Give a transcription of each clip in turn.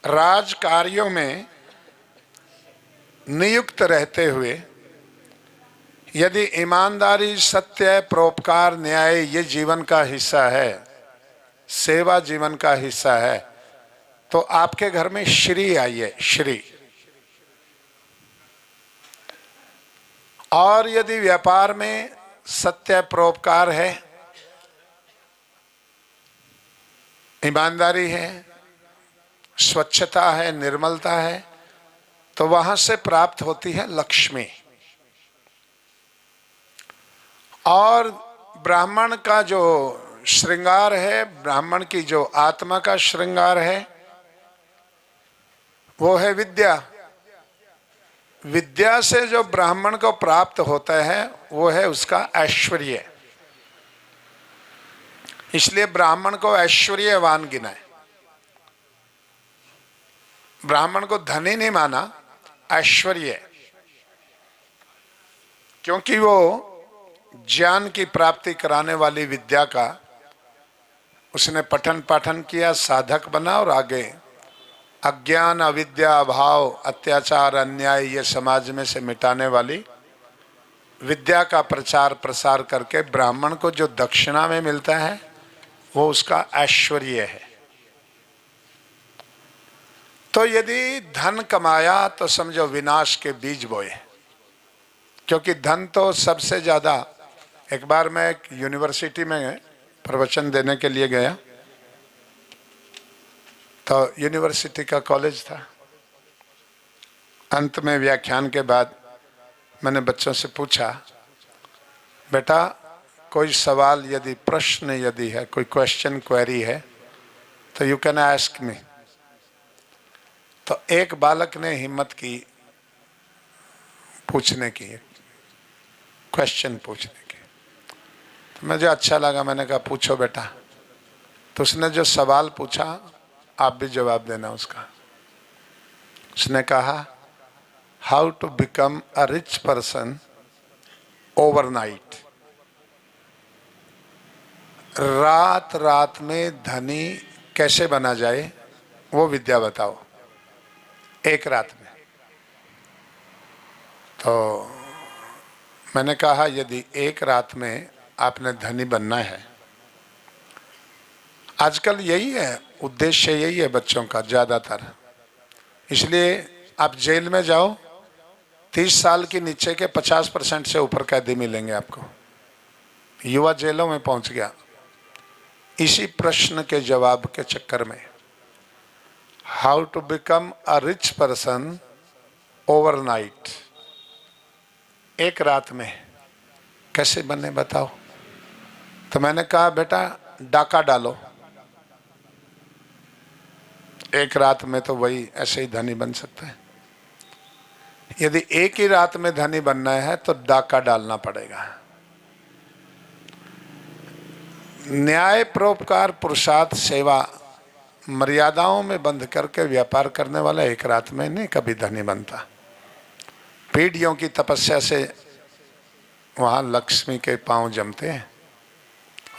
राज कार्यों में नियुक्त रहते हुए यदि ईमानदारी, सत्य, परोपकार, न्याय ये जीवन का हिस्सा है, सेवा जीवन का हिस्सा है, तो आपके घर में श्री आई है, श्री। और यदि व्यापार में सत्य, परोपकार है, ईमानदारी है, स्वच्छता है, निर्मलता है, तो वहां से प्राप्त होती है लक्ष्मी। और ब्राह्मण का जो श्रृंगार है, ब्राह्मण की जो आत्मा का श्रृंगार है, वो है विद्या। विद्या से जो ब्राह्मण को प्राप्त होता है वो है उसका ऐश्वर्य। इसलिए ब्राह्मण को ऐश्वर्यवान गिना है। ब्राह्मण को धनी नहीं माना, ऐश्वर्य, क्योंकि वो ज्ञान की प्राप्ति कराने वाली विद्या का उसने पठन पाठन किया, साधक बना, और आगे अज्ञान, अविद्या, अभाव, अत्याचार, अन्याय ये समाज में से मिटाने वाली विद्या का प्रचार प्रसार करके ब्राह्मण को जो दक्षिणा में मिलता है वो उसका ऐश्वर्य है। तो यदि धन कमाया तो समझो विनाश के बीज बोए, क्योंकि धन तो सबसे ज्यादा। एक बार मैं एक यूनिवर्सिटी में प्रवचन देने के लिए गया, तो यूनिवर्सिटी का कॉलेज था। अंत में व्याख्यान के बाद मैंने बच्चों से पूछा, बेटा कोई सवाल यदि, प्रश्न यदि है, कोई क्वेश्चन, क्वेरी है तो यू कैन आस्क मी। तो एक बालक ने हिम्मत की पूछने की, क्वेश्चन पूछने की। तो मुझे अच्छा लगा, मैंने कहा पूछो बेटा। तो उसने जो सवाल पूछा आप भी जवाब देना उसका। उसने कहा, how to become a rich person overnight. रात रात में धनी कैसे बना जाए वो विद्या बताओ, एक रात में। तो मैंने कहा यदि एक रात में आपने धनी बनना है, आजकल यही है, उद्देश्य यही है बच्चों का ज्यादातर। इसलिए आप जेल में जाओ, 30 साल के नीचे के 50% से ऊपर कैदी मिलेंगे आपको। युवा जेलों में पहुंच गया इसी प्रश्न के जवाब के चक्कर में। How to become a rich person overnight, एक रात में कैसे बने बताओ। तो मैंने कहा बेटा डाका डालो, एक रात में तो वही ऐसे ही धनी बन सकता है। यदि एक ही रात में धनी बनना है तो डाका डालना पड़ेगा। न्याय, परोपकार, पुरुषार्थ, सेवा, मर्यादाओं में बंध करके व्यापार करने वाला एक रात में नहीं कभी धनी बनता। पीढ़ियों की तपस्या से वहां लक्ष्मी के पांव जमते हैं,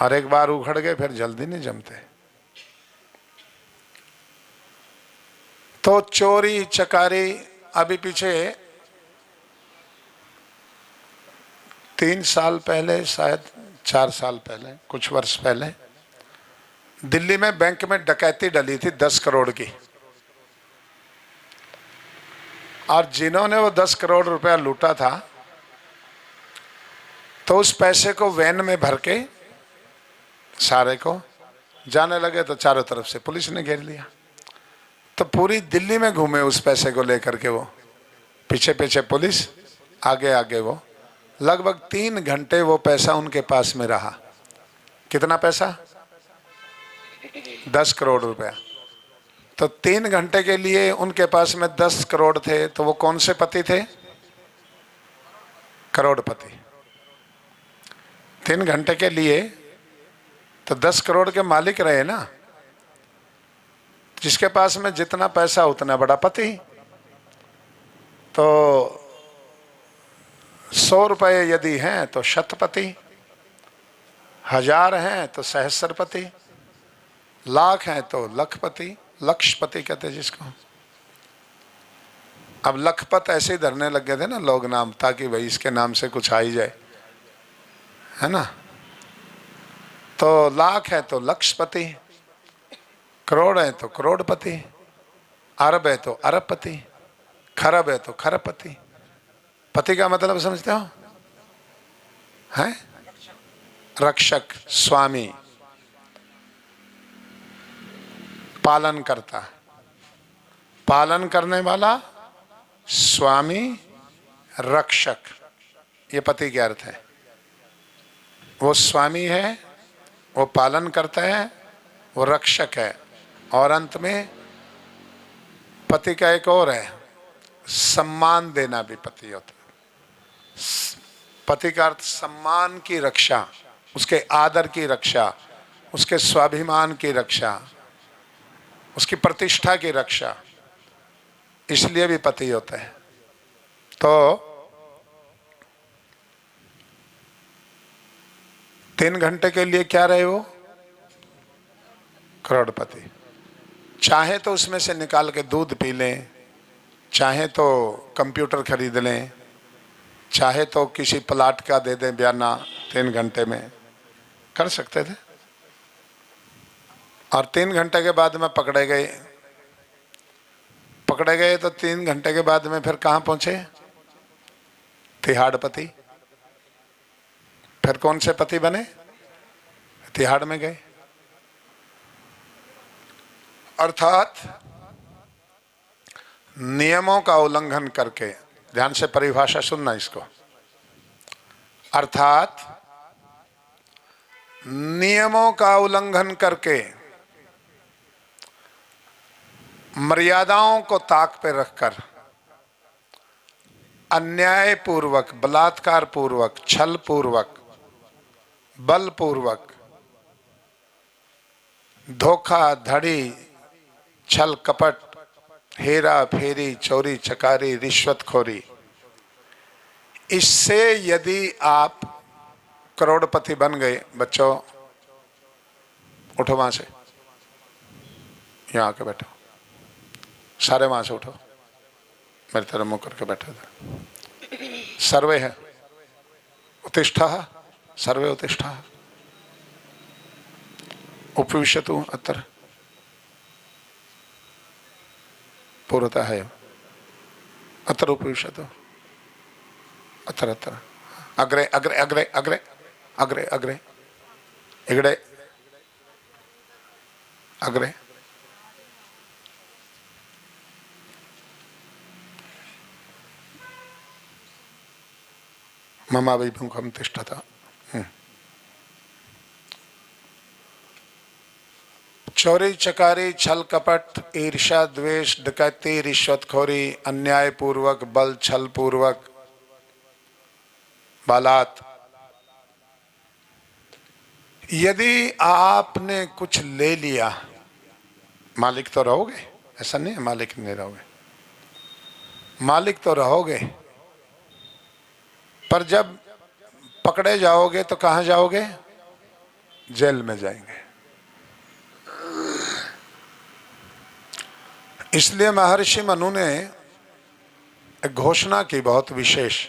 और एक बार उखड़ गए फिर जल्दी नहीं जमते। तो चोरी चकारी, अभी पीछे 3 साल पहले, शायद 4 साल पहले, कुछ वर्ष पहले, दिल्ली में बैंक में डकैती डली थी 10 करोड़ की। और जिन्होंने वो 10 करोड़ रुपया लूटा था तो उस पैसे को वैन में भर के सारे को जाने लगे, तो चारों तरफ से पुलिस ने घेर लिया। तो पूरी दिल्ली में घूमे उस पैसे को लेकर के, वो पीछे पीछे पुलिस, आगे आगे वो। लगभग 3 घंटे वो पैसा उनके पास में रहा। कितना पैसा? 10 करोड़ रुपया। तो 3 घंटे के लिए उनके पास में 10 करोड़ थे, तो वो कौन से पति थे? करोड़पति। 3 घंटे के लिए तो 10 करोड़ के मालिक रहे ना। जिसके पास में जितना पैसा उतना बड़ा पति। तो 100 रुपये यदि हैं तो शतपति, 1000 हैं तो सहस्रपति, लाख हैं तो लखपति, लक्षपति कहते जिसको। अब लखपत ऐसे ही धरने लग गए थे ना लोग नाम, ताकि भाई इसके नाम से कुछ आ ही जाए, है ना। तो लाख है तो लक्षपति, करोड़ है तो करोड़पति, अरब है तो अरबपति, खरब है तो खरबपति। पति का मतलब समझते हो? है रक्षक, स्वामी, पालन करता, पालन करने वाला, स्वामी, रक्षक, ये पति के अर्थ है। वो स्वामी है, वो पालन करता है, वो रक्षक है, और अंत में पति का एक और है, सम्मान देना भी पति होता है। पति का अर्थ सम्मान की रक्षा, उसके आदर की रक्षा, उसके स्वाभिमान की रक्षा, उसकी प्रतिष्ठा की रक्षा, इसलिए भी पति होता है। तो 3 घंटे के लिए क्या रहे हो? करोड़पति। चाहे तो उसमें से निकाल के दूध पी लें, चाहे तो कंप्यूटर खरीद लें, चाहे तो किसी प्लाट का दे दें बयाना, 3 घंटे में कर सकते थे। और 3 घंटे के बाद में पकड़े गए तो 3 घंटे के बाद में फिर कहाँ पहुंचे? तिहाड़पति। फिर कौन से पति बने? तिहाड़ में गए। अर्थात नियमों का उल्लंघन करके, ध्यान से परिभाषा सुनना इसको, अर्थात नियमों का उल्लंघन करके, मर्यादाओं को ताक पे रखकर, अन्याय पूर्वक, बलात्कार पूर्वक, छल पूर्वक, बल पूर्वक, धोखा धड़ी, छल कपट, हेरा फेरी, चोरी चकारी, रिश्वतखोरी, इससे यदि आप करोड़पति बन गए, बच्चों उठो वहां से, यहां आके बैठो, सारे वहां से उठो, मेरी तरफ मुंह करके बैठे थे। सर्वे है उत्तिष्ठा, सर्वे उत्तिष्ठा, उपविशतु अत्र, पूर्वतः है अत्र उपविशतु, अत्र अत्र, अग्रे अग्रे अग्रे अग्रे अग्रे अग्रे, इगड़े अग्रे, ममाभिमुखं तिष्ठता। चोरी चकारी, छल कपट, ईर्ष्या द्वेष, डकैती, रिश्वतखोरी, अन्याय पूर्वक, बल छल पूर्वक, बालात, यदि आपने कुछ ले लिया, मालिक तो रहोगे, ऐसा नहीं है मालिक नहीं रहोगे, मालिक तो रहोगे, पर जब पकड़े जाओगे तो कहां जाओगे? जेल में जाएंगे। इसलिए महर्षि मनु ने एक घोषणा की बहुत विशेष,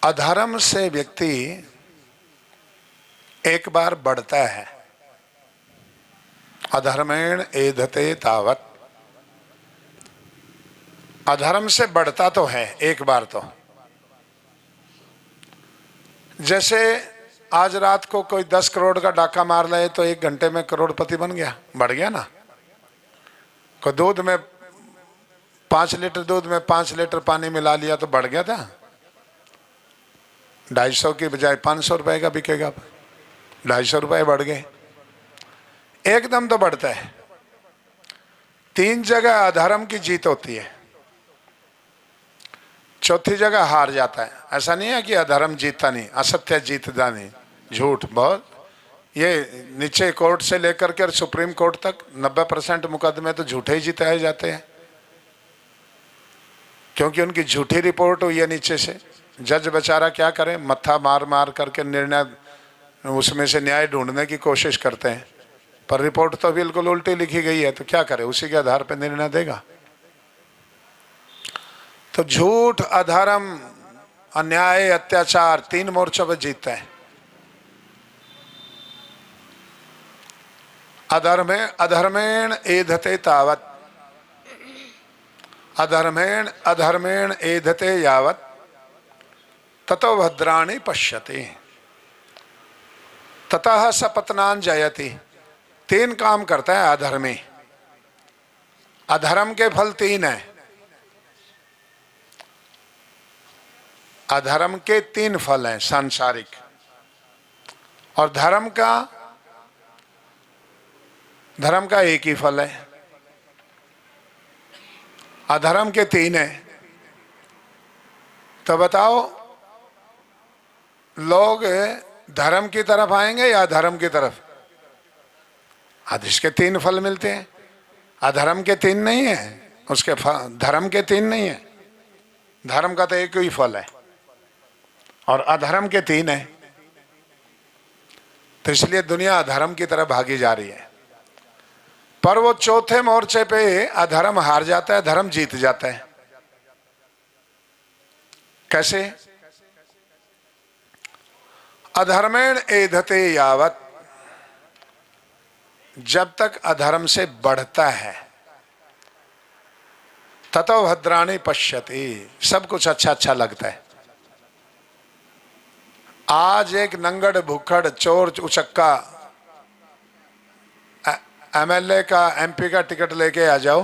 अधर्म से व्यक्ति एक बार बढ़ता है, अधर्मेण एधते तावत, अधर्म से बढ़ता तो है एक बार तो। जैसे आज रात को कोई 10 करोड़ का डाका मार ले तो 1 घंटे में करोड़पति बन गया, बढ़ गया ना। कोई दूध में 5 लीटर दूध में 5 लीटर पानी मिला लिया तो बढ़ गया था, 250 की बजाय 500 रुपए का बिकेगा, 250 रुपए बढ़ गए, एकदम तो बढ़ता है। 3 जगह अधर्म की जीत होती है, चौथी जगह हार जाता है। ऐसा नहीं है कि अधर्म जीतता नहीं, असत्य जीतता नहीं, झूठ बहुत। ये नीचे कोर्ट से लेकर के सुप्रीम कोर्ट तक 90% मुकदमे तो झूठे ही जिताए जाते हैं, क्योंकि उनकी झूठी रिपोर्ट हुई है नीचे से, जज बेचारा क्या करे, मत्था मार मार करके निर्णय उसमें से न्याय ढूंढने की कोशिश करते हैं, पर रिपोर्ट तो बिल्कुल उल्टी लिखी गई है, तो क्या करे, उसी के आधार पर निर्णय देगा। तो झूठ, अधर्म, अन्याय, अत्याचार, 3 मोर्चों पर जीतता है। अधर्मेण एधते तावत, अधर्मेण एधते यावत, ततो भद्राणि पश्यति, ततः स पतनान जयति। 3 काम करता है अधर्मी। अधर्म के फल 3 हैं। अधर्म के 3 फल हैं सांसारिक, और धर्म का एक ही फल है। अधर्म के 3 हैं, तो बताओ लोग धर्म की तरफ आएंगे या अधर्म की तरफ? इसके 3 फल मिलते हैं। अधर्म के 3 नहीं है, उसके धर्म के 3 नहीं है। धर्म का तो एक ही फल है और अधर्म के 3 है। तो इसलिए दुनिया अधर्म की तरफ भागी जा रही है। पर वो चौथे मोर्चे पे अधर्म हार जाता है, धर्म जीत जाता है। कैसे? अधर्मेण एधते यावत, जब तक अधर्म से बढ़ता है, ततो भद्राणि पश्यति, सब कुछ अच्छा अच्छा लगता है। आज एक नंगड़ भुक्खड़ चोर उचक्का एमएलए का, एमपी का टिकट लेके आ जाओ,